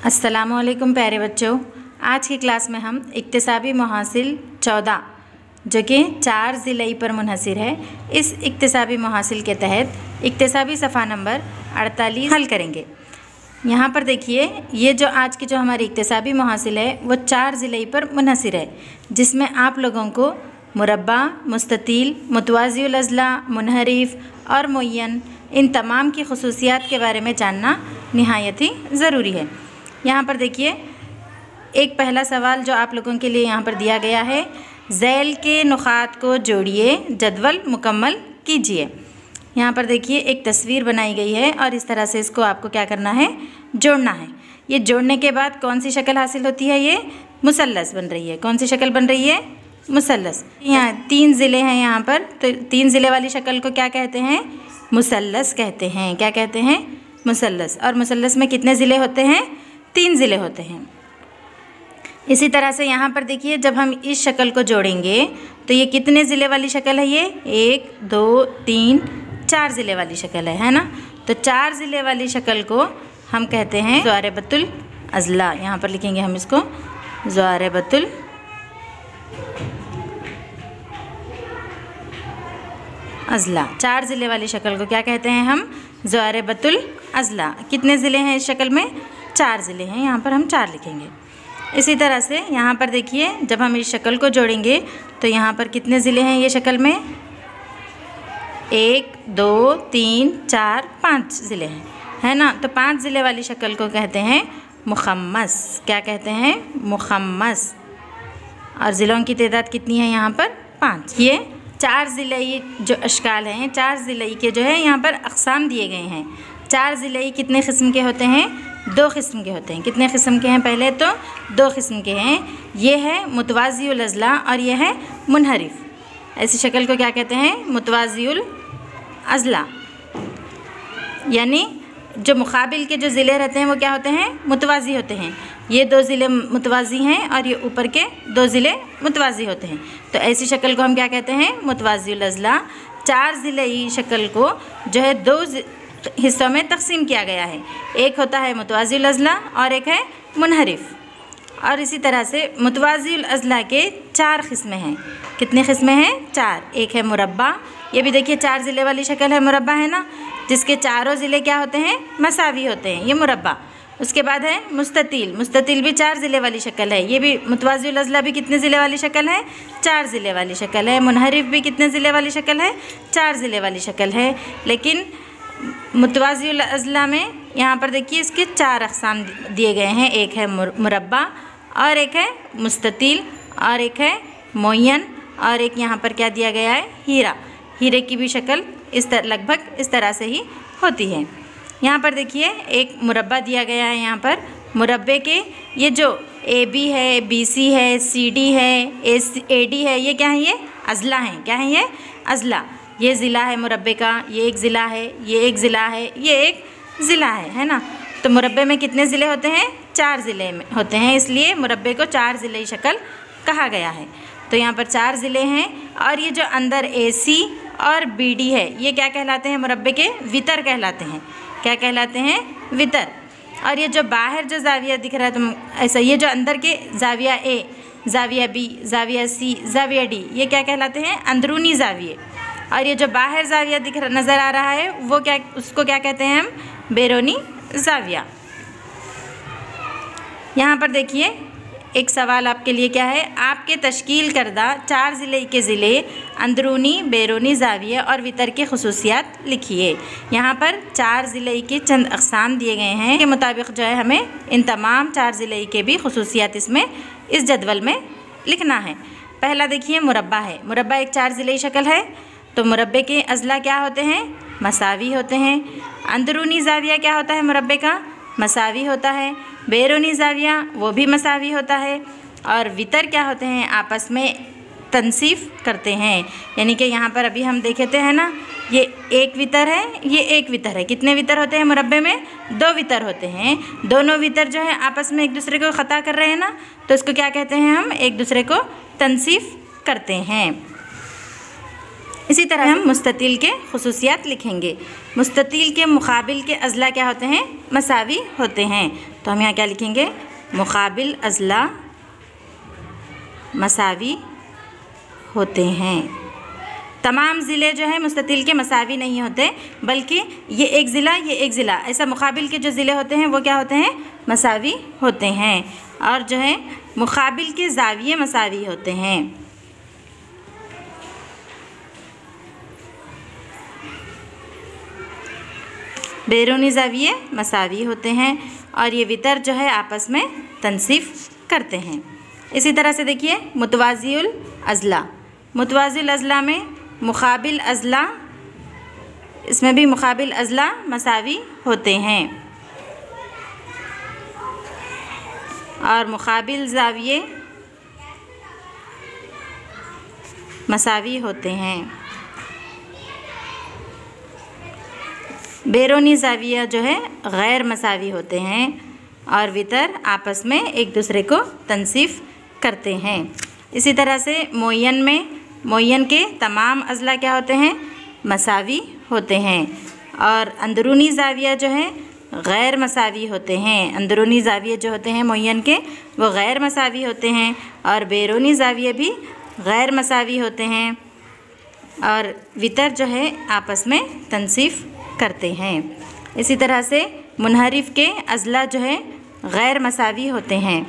अस्सलामुअलैकुम प्यारे बच्चों, आज की क्लास में हम इक्तिसाबी मुहासिल 14 जो कि 4 ज़िलई पर मुनहसिर है, इस इक्तिसाबी मुहासिल के तहत इक्तिसाबी सफ़ा नंबर 48 हल करेंगे। यहाँ पर देखिए, ये जो आज की जो हमारी इक्तिसाबी मुहासिल है वो 4 ज़िलई पर मुनहसिर है, जिसमें आप लोगों को मुरब्बा, मुस्ततील, मुतवाज़िउल अज़ला, मुनहरिफ और मुय्यन इन तमाम की खुसूसियात के बारे में जानना निहायत ही ज़रूरी है। यहाँ पर देखिए, एक पहला सवाल जो आप लोगों के लिए यहाँ पर दिया गया है, ज़ैल के नुक़ात को जोड़िए, जदवल मुकम्मल कीजिए। यहाँ पर देखिए एक तस्वीर बनाई गई है और इस तरह से इसको आपको क्या करना है, जोड़ना है। ये जोड़ने के बाद कौन सी शक्ल हासिल होती है, ये मुसल्लस बन रही है। कौन सी शक्ल बन रही है, मुसल्लस। यहाँ 3 ज़िले हैं यहाँ पर, तो 3 ज़िले वाली शक्ल को क्या कहते हैं, मुसल्लस कहते हैं। क्या कहते हैं, मुसल्लस। और मुसल्लस में कितने ज़िले होते हैं, 3 ज़िले होते हैं। इसी तरह से यहाँ पर देखिए, जब हम इस शक्ल को जोड़ेंगे तो ये कितने ज़िले वाली शक्ल है, ये 1 2 3 4 ज़िले वाली शक्ल है ना। तो 4 ज़िले वाली शक्ल को हम कहते हैं ज़ारिबतुल अज़ला। यहाँ पर लिखेंगे हम इसको ज़ारिबतुल अज़ला। 4 ज़िले वाली शक्ल को क्या कहते हैं हम, ज़ारिबतुल अज़ला। कितने ज़िले हैं इस शक्ल में, 4 ज़िले हैं। यहाँ पर हम 4 लिखेंगे। इसी तरह से यहाँ पर देखिए, जब हम इस शक्ल को जोड़ेंगे तो यहाँ पर कितने ज़िले हैं ये शक्ल में, 1 2 3 4 5 ज़िले हैं, है ना। तो 5 ज़िले वाली शक्ल को कहते हैं मुखम्मस। क्या कहते हैं, मुखम्मस। और ज़िलों की तादाद कितनी है यहाँ पर, 5। ये 4 ज़िलई जो अशकाल हैं, 4 ज़िलई के जो है यहाँ पर अक़साम दिए गए हैं। 4 ज़िलई कितने किस्म के होते हैं, 2 किस्म के होते हैं। कितने किस्म के हैं, पहले तो 2 किस्म के हैं। ये है मुतवाज़िउल अज़ला और ये है मुनहरिफ। ऐसी शक्ल को क्या कहते हैं, मुतवाज़िउल अज़ला। यानी जो मुकाबिल के जो ज़िले रहते हैं वो क्या होते हैं, मुतवाज़ी होते हैं। ये 2 ज़िले मुतवाज़ी हैं और ये ऊपर के 2 ज़िले मुतवाज़ी होते हैं। तो ऐसी शक्ल को हम क्या कहते हैं, मुतवाज़िउल अज़ला। 4 ज़िलई शक्ल को जो है 2 हिस्सों में तकसीम किया गया है। एक होता है मुतवाज़िउल अज़ला और एक है मुनहरिफ। और इसी तरह से मुतवाज़िउल अज़ला के 4 किस्में हैं। कितने किस्में हैं, 4। एक है मुरब्बा, ये भी देखिए 4 ज़िले वाली शक्ल है, मुरब्बा है ना, जिसके चारों ज़िले क्या होते हैं, मसावी होते हैं, ये मुरब्बा। उसके बाद है मुस्ततील। मुस्ततील भी 4 ज़िले वाली शक्ल है, ये भी मुतवाज़िउल अज़ला भी कितने ज़िले वाली शक्ल है, 4 ज़िले वाली शक्ल है। मुनहरिफ भी कितने ज़िले वाली शक्ल है, 4 ज़िले वाली शक्ल है। लेकिन मुतवाज़िउल अज़ला में यहाँ पर देखिए इसके 4 अक़साम दिए गए हैं। एक है मुरब्बा और एक है मुस्ततील और एक है मुय्यन और एक यहाँ पर क्या दिया गया है, हीरा। हीरे की भी शक्ल लगभग इस तरह से ही होती है। यहाँ पर देखिए एक मुरब्बा दिया गया है। यहाँ पर मुरब्बे के ये जो AB है, BC है, CD है, AD है, ये क्या है, ये अज़ला हैं। क्या है, ये अज़ला। ये ज़िला है मुरब्बे का, ये एक ज़िला है, ये एक ज़िला है, ये एक ज़िला है ना। तो मुरब्बे में कितने ज़िले होते हैं, 4 ज़िले में होते हैं, इसलिए मुरब्बे को 4 ज़िलई शक्ल कहा गया है। तो यहाँ पर 4 ज़िले हैं। और ये जो अंदर AC और BD है, ये क्या कहलाते हैं, मुरब्बे के वितर कहलाते हैं। क्या कहलाते हैं, वितर। और ये जो बाहर जो ज़ाविया दिख रहा है, तो ऐसा ये जो अंदर के ज़ाविया A, ज़ाविया B, ज़ाविया C, ज़ाविया D, ये क्या कहलाते हैं, अंदरूनी ज़ाविये। और ये जो बाहर ज़ाविया नज़र आ रहा है वो क्या, उसको क्या कहते हैं हम, बैरूनी ज़ाविया। यहाँ पर देखिए एक सवाल आपके लिए क्या है, आपके तश्कील करदा 4 ज़िले के ज़िले, अंदरूनी, बैरूनी ज़ाविया और वितर के खुसूसियात लिखिए। यहाँ पर 4 ज़िले के चंद अक़साम दिए गए हैं के मुताबिक जो है हमें इन तमाम 4 ज़िले के भी खुसूसियात इसमें इस जदवल में लिखना है। पहला देखिए मुरब्बा है। मुरब्बा एक 4 ज़िले शक्ल है। तो मुरब्बे के अज़ला क्या होते हैं, मसावी होते हैं। अंदरूनी ज़ाविया क्या होता है, मुरब्बे का मसावी होता है। बैरूनी ज़ाविया वो भी मसावी होता है। और वितर क्या होते हैं, आपस में तनसीफ़ करते हैं। यानी कि यहाँ पर अभी हम देखे थे, है ना, ये एक वितर है, ये एक वितर है। कितने वितर होते हैं मुरब्बे में, 2 वितर होते हैं। दोनों वितर जो है आपस में एक दूसरे को ख़ता कर रहे हैं ना, तो इसको क्या कहते हैं हम, एक दूसरे को तनसीफ़ करते हैं। इसी तरह हम मुस्ततिल के खुसूसियात लिखेंगे। मुस्ततिल के मुकाबिल के अज़ला क्या होते हैं? मसावी होते हैं। तो हम यहाँ क्या लिखेंगे? मुकाबिल अज़ला मसावी होते हैं। तमाम ज़िले जो है मुस्ततिल के मसावी नहीं होते, बल्कि ये एक ज़िला ऐसा मुकाबिल के जो ज़िले होते हैं वो क्या होते हैं? मसावी होते हैं। और जो है मुकाबिल के ज़ाविये मसावी होते हैं। बैरूनी ज़ाविये मसावी होते हैं और ये वितर जो है आपस में तनसीफ करते हैं। इसी तरह से देखिए मुतवाज़िउल अज़ला। मुतवाज़िउल अज़ला में मुकाबिल अज़ला, इसमें भी मुकाबिल अज़ला मसावी होते हैं और मुकाबिल ज़ाविये मसावी होते हैं। बैरूनी ज़ाविया जो है गैर मसावी होते हैं और वितर आपस में एक दूसरे को तनसीफ करते हैं। इसी तरह से मुअय्यन में मुअय्यन के तमाम अज़ला क्या होते हैं? मसावी होते हैं और अंदरूनी ज़ाविया जो है गैर मसावी होते हैं। अंदरूनी ज़ाविये जो होते हैं मुअय्यन के वो गैर मसावी होते हैं और बैरूनी ज़ाविये भी गैर मसावी होते हैं और वितर जो है आपस में तनसीफ करते हैं। इसी तरह से मुनहरिफ के अज़ला जो है गैर मसावी होते हैं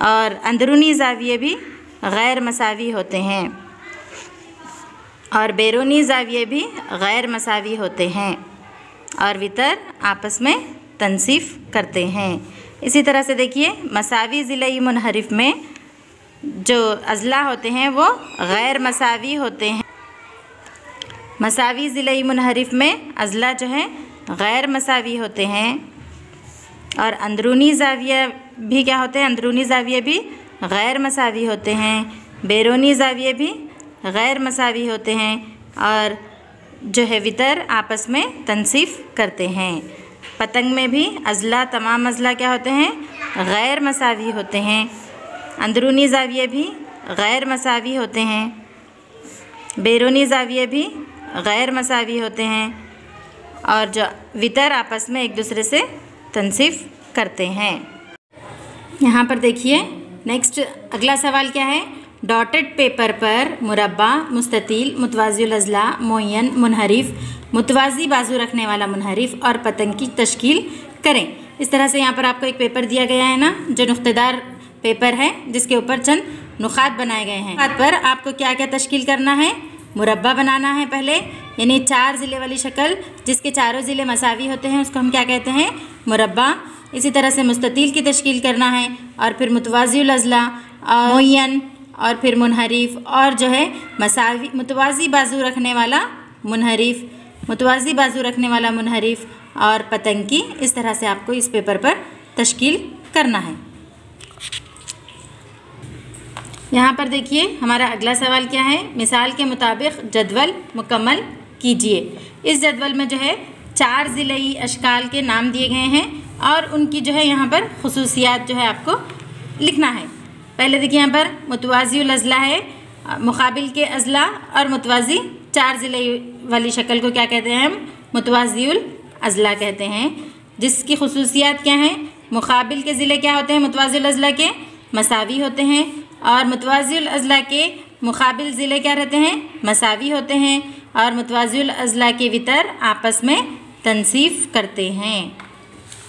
और अंदरूनी ज़ाविये भी गैर मसावी होते हैं और बैरूनी ज़ाविये भी गैर मसावी होते हैं और वितर आपस में तनसीफ करते हैं। इसी तरह से देखिए मसावी ज़िले मुनहरिफ में जो अज़ला होते हैं वो गैर मसावी होते हैं। मसावी ज़िले मुनहरिफ में अज़ला जो है गैर मसावी होते हैं और अंदरूनी ज़ाविया भी क्या होते हैं? अंदरूनी ज़ाविये भी गैर मसावी होते हैं। बैरूनी ज़ाविये भी गैर मसावी होते हैं और जो है वितर आपस में तनसीफ करते हैं। पतंग में भी अज़ला तमाम अज़ला क्या होते हैं? गैर मसावी होते हैं। अंदरूनी ज़ाविये भी गैर मसावी होते हैं। बैरूनी ज़ाविये भी गैर मसावी होते हैं और जो वितर आपस में एक दूसरे से तनसीफ करते हैं। यहाँ पर देखिए नेक्स्ट अगला सवाल क्या है? डॉटेड पेपर पर मुरब्बा, मुस्ततील, मुतवाज़िउल अज़ला, मुअय्यन, मुनहरिफ, मुतवाज़ी बाजू रखने वाला मुनहरिफ और पतंग की तश्कील करें। इस तरह से यहाँ पर आपको एक पेपर दिया गया है ना, जो नुक्तेदार पेपर है जिसके ऊपर चंद नुकात बनाए गए हैं। नुकात पर आपको क्या क्या तश्कील करना है? मुरब्बा बनाना है पहले, यानी 4 ज़िले वाली शक्ल जिसके चारों ज़िले मसावी होते हैं उसको हम क्या कहते हैं? मुरब्बा। इसी तरह से मुस्ततील की तश्कील करना है और फिर मुतवाज़िउल अज़ला और मुअय्यन और फिर मुनहरिफ और जो है मसावी मुतवाज़ी बाजू रखने वाला मुनहरिफ, मुतवाज़ी बाजू रखने वाला मुनहरिफ और पतंग की। इस तरह से आपको इस पेपर पर तश्कील करना है। यहाँ पर देखिए हमारा अगला सवाल क्या है? मिसाल के मुताबिक जदवल मुकम्मल कीजिए। इस जदवल में जो है 4 ज़िलई अशकाल के नाम दिए गए हैं और उनकी जो है यहाँ पर खुसूसियात जो है आपको लिखना है। पहले देखिए यहाँ पर मुतवाज़िउल अज़ला है, मुकाबिल के अज़ला और मुतवाज़ी 4 ज़िलई वाली शक्ल को क्या कहते हैं? हम मुतवाज़िउल अज़ला कहते हैं। जिसकी खुसूसियात क्या हैं? मुकाबिल के ज़िले क्या होते हैं? मुतवाज़िउल अज़ला के मसावी होते हैं और मुतवाज़िउल अज़ला के मुकाबिल ज़िले क्या रहते हैं? मसावी होते हैं और मुतवाज़िउल अज़ला के वितर आपस में तनसीफ करते हैं।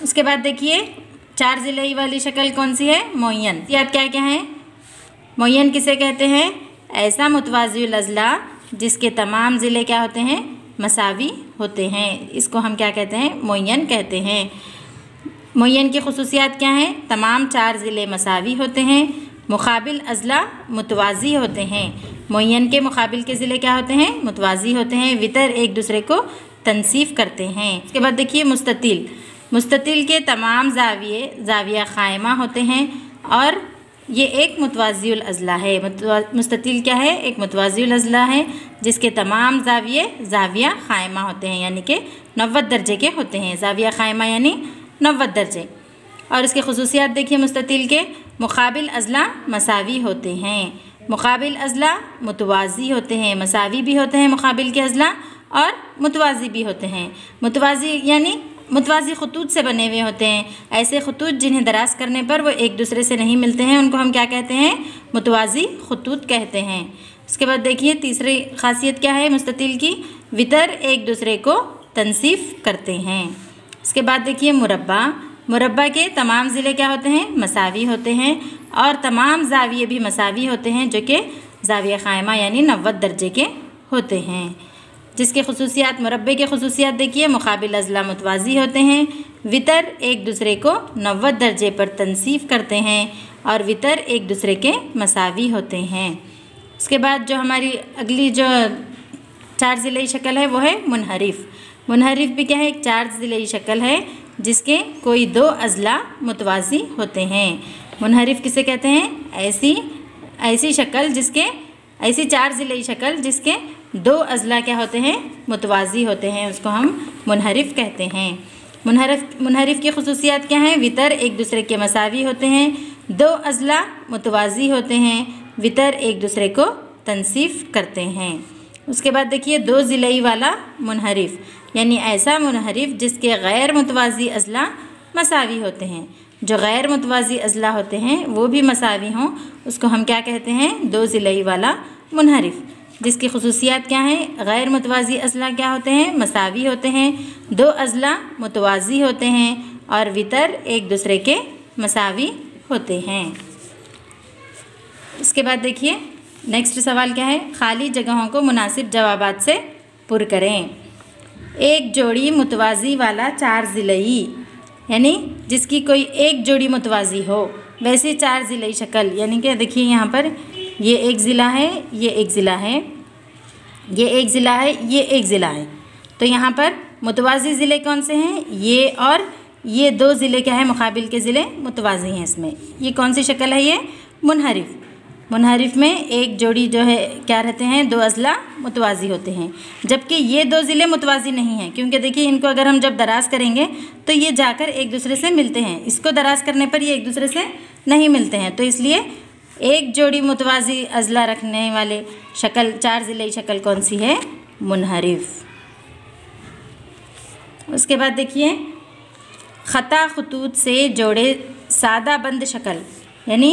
उसके बाद देखिए 4 ज़िले वाली शक्ल कौन सी है? मुअय्यन। याद क्या क्या है? मुअय्यन किसे कहते हैं? ऐसा मुतवाज़िउल अज़ला जिसके तमाम ज़िले क्या होते हैं? मसावी होते हैं। इसको हम क्या कहते हैं? मुअय्यन कहते हैं। मुअय्यन की खुसूसियात क्या हैं? तमाम 4 ज़िले मसावी होते हैं, मुकाबिल अज़ला मुतवाज़ी होते हैं। मुअय्यन के मुकाबिल के ज़िले क्या होते हैं? मुतवाज़ी होते हैं। वितर एक दूसरे को तनसीफ करते हैं। इसके बाद देखिए मुस्ततील। मुस्ततील के तमाम ज़ाविया क़ाइमा होते हैं और ये एक मुतवाज़िउल अज़ला है। मुस्ततील क्या है? एक मुतवाज़िउल अज़ला है जिसके तमाम ज़ाविया क़ाइमा होते हैं, यानी कि 90 दर्जे के होते हैं। ज़ाविया क़ाइमा यानी 90 दर्जे। और इसके खुसूसियात देखिए मुस्ततील के मुकाबिल अज़ला मसावी होते हैं। मुकाबिल अज़ला मुतवाज़ी होते हैं, मसावी भी होते हैं मुकाबिल के अज़ला और मुतवाज़ी भी होते हैं। मुतवाज़ी यानी मुतवाज़ी खतूत से बने हुए होते हैं। ऐसे खतूत जिन्हें दराज करने पर वो एक दूसरे से नहीं मिलते हैं उनको हम क्या कहते हैं? मुतवाज़ी खतूत कहते हैं। उसके बाद देखिए तीसरी खासियत क्या है मुस्ततिल की? वितर एक दूसरे को तनसीफ करते हैं। इसके बाद देखिए मुरब्बा। मुरब्बा के तमाम ज़िले क्या होते हैं? मसावी होते हैं और तमाम ज़ाविये भी मसावी होते हैं जो कि ज़ाविया क़ाइमा यानी 90 दर्जे के होते हैं। जिसके खसूसियात मुरब्बे के खसूसियात देखिए मुकाबिल अज़ला मुतवाज़ी होते हैं, वितर एक दूसरे को 90 दर्जे पर तनसीफ करते हैं और वितर एक दूसरे के मसावी होते हैं। उसके बाद जो हमारी अगली जो 4 ज़िले शक्ल है वो है मुनहरिफ। मुनहरिफ भी क्या है? एक 4 ज़िले शक्ल है जिसके कोई 2 अज़ला मुतवाज़ी होते हैं। मुनहरिफ किसे कहते हैं? ऐसी शक्ल जिसके ऐसी 4 ज़िले शक्ल जिसके 2 अज़ला क्या होते हैं? मुतवाज़ी होते हैं, उसको हम मुनहरिफ कहते हैं। मुनहरिफ की खसूसियात क्या हैं? वितर एक दूसरे के मसावी होते हैं, 2 अज़ला मुतवाज़ी होते हैं, वितर एक दूसरे को तनसीफ करते हैं। उसके बाद देखिए 2 ज़िले वाला मुनहरिफ यानी ऐसा मुनहरिफ जिसके गैर मुतवाज़ी अज़ला मसावी होते हैं। जो गैर मुतवाज़ी अज़ला होते हैं वो भी मसावी हों उसको हम क्या कहते हैं? 2 ज़िले वाला मुनहरिफ। जिसकी खसूसियात क्या हैं? गैर मुतवाज़ी अज़ला क्या होते हैं? मसावी होते हैं, 2 अज़ला मुतवाज़ी होते हैं और वितर एक दूसरे के मसावी होते हैं। इसके बाद देखिए नेक्स्ट सवाल क्या है? खाली जगहों को मुनासिब जवाबात से पुर करें। एक जोड़ी मुतवाज़ी वाला 4 ज़िलई यानी जिसकी कोई एक जोड़ी मुतवाज़ी हो वैसे 4 ज़िलई शक्ल यानी कि देखिए यहाँ पर ये एक ज़िला है, ये एक ज़िला है, ये एक ज़िला है, ये एक ज़िला है। तो यहाँ पर मुतवाज़ी ज़िले कौन से हैं? ये और ये 2 ज़िले क्या है? मुकाबिल के ज़िले मुतवाज़ी हैं इसमें। ये कौन सी शक्ल है? ये मुनहरिफ। मुनहरिफ में एक जोड़ी जो है क्या रहते हैं? 2 अज़ला मुतवाज़ी होते हैं, जबकि ये 2 ज़िले मुतवाज़ी नहीं हैं क्योंकि देखिए इनको अगर हम जब दराज करेंगे तो ये जाकर एक दूसरे से मिलते हैं, इसको दराज करने पर ये एक दूसरे से नहीं मिलते हैं। तो इसलिए एक जोड़ी मुतवाज़ी अज़ला रखने वाले शक्ल 4 ज़िले शक्ल कौन सी है? मुनहरिफ। उसके बाद देखिए ख़ता खतूत से जोड़े सादा बंद शक्ल यानी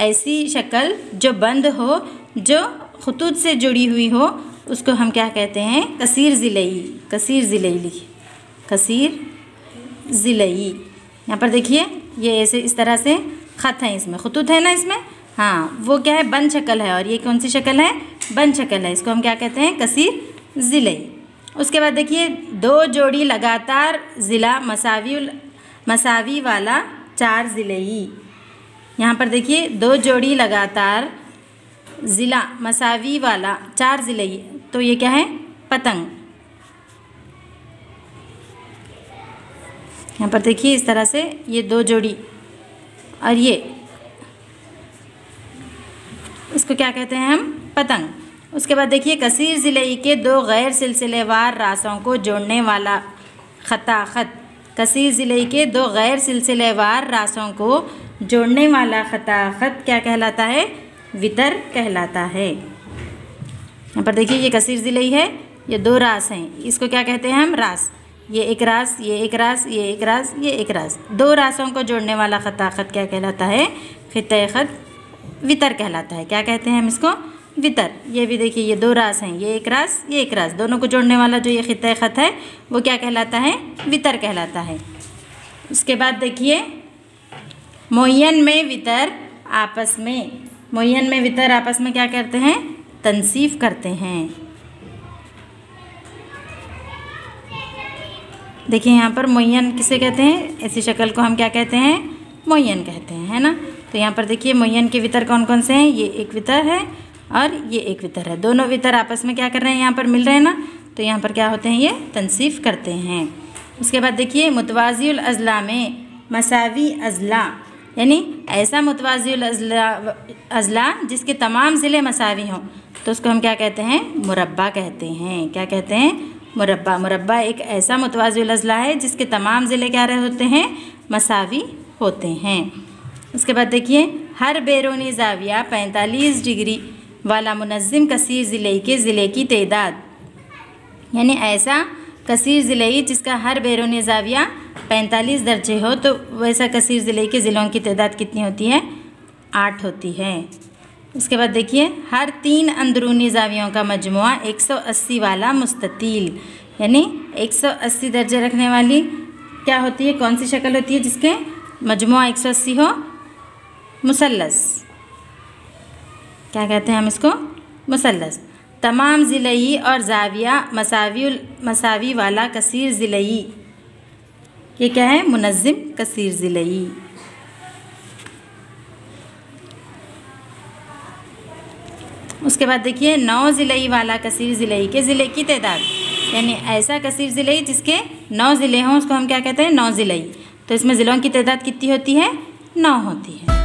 ऐसी शक्ल जो बंद हो, जो खतूत से जुड़ी हुई हो उसको हम क्या कहते हैं? कसीर ज़िलई। कसीर ज़िलई लिखिए, कसीर ज़िलई। यहाँ पर देखिए ये ऐसे इस तरह से ख़त है, इसमें खतूत है ना इसमें, हाँ वो क्या है? बंद शक्ल है और ये कौन सी शक्ल है? बंद शक्ल है, इसको हम क्या कहते हैं? कसीर ज़िलई। उसके बाद देखिए 2 जोड़ी लगातार ज़िला मसावी वाला 4 ज़िलई। यहाँ पर देखिए 2 जोड़ी लगातार ज़िला मसावी वाला 4 ज़िलई, तो ये क्या है? पतंग। यहाँ पर देखिए इस तरह से ये 2 जोड़ी और ये इसको क्या कहते हैं हम? पतंग। उसके बाद देखिए कसीर ज़िलई के 2 गैर सिलसिलेवार रासों को जोड़ने वाला ख़ता ख़त। कसीर ज़िलई के 2 गैर सिलसिलेवार रासों को जोड़ने वाला ख़ता ख़त क्या कहलाता है? वितर कहलाता है। यहाँ पर देखिए ये कसीर ज़िलई है, ये 2 रास हैं, इसको क्या कहते हैं हम? रास। ये एक रास, ये एक रास, ये एक रास, ये एक रास, 2 रासों को जोड़ने वाला ख़ता ख़त क्या कहलाता है? ख़ित्ते ख़त वितर कहलाता है। क्या कहते हैं हम इसको? वितर। ये भी देखिए ये 2 रास हैं, ये एक रास, ये एक रास, दोनों को जोड़ने वाला जो ये ख़ित्ते ख़त है वो क्या कहलाता है? वितर कहलाता है। उसके बाद देखिए मुअय्यन में वितर आपस में, मुअय्यन में वितर आपस में क्या करते हैं? तनसीफ करते हैं। देखिए यहाँ पर मुअय्यन किसे कहते हैं? ऐसी शक्ल को हम क्या कहते हैं? मुअय्यन कहते हैं, है ना। तो यहाँ पर देखिए मुअय्यन के वितर कौन कौन से हैं? ये एक वितर है और ये एक वितर है, दोनों वितर आपस में क्या कर रहे हैं? यहाँ पर मिल रहे हैं ना, तो यहाँ पर क्या होते हैं? ये तनसीफ करते हैं। उसके बाद देखिए मुतवाज़िउल अज़ला में मसावी अज़ला यानी ऐसा मुतवाज़िउल अज़ला जिसके तमाम ज़िले मसावी हों तो उसको हम क्या कहते हैं? मुरब्बा कहते हैं। क्या कहते हैं? मुरब्बा। मुरब्बा एक ऐसा मुतवाज़िउल अज़ला है जिसके तमाम ज़िले क्या रहे होते हैं? मसावी होते हैं। उसके बाद देखिए हर बैरूनी ज़ाविया 45 डिग्री वाला मुनज़्ज़िम कसीर ज़िले के ज़िले की तादाद, यानी ऐसा कसीर ज़िले जिसका हर बैरूनी ज़ाविया 45 दर्जे हो, तो वैसा कसीर ज़िले के ज़िलों की तादाद कितनी होती है? 8 होती है। उसके बाद देखिए, हर 3 अंदरूनी ज़ावियों का मजमुआ 180 वाला मुस्ततील, यानी 180 दर्जे रखने वाली क्या होती है, कौन सी शक्ल होती है जिसके मजमुआ 180 हो? मुसल्लस। क्या कहते हैं हम इसको? मुसल्लस। तमाम ज़िलई और ज़ाविया मसावी वाला कसीर ज़िलई, ये क्या है? मुनज़्ज़िम कसीर ज़िलई। उसके बाद देखिए, 9 ज़िलई वाला कसीर ज़िलई के ज़िले की तादाद, यानी ऐसा कसीर ज़िलई जिसके 9 ज़िले हों उसको हम क्या कहते हैं? 9 ज़िलई। तो इसमें ज़िलों की तादाद कितनी होती है? 9 होती है।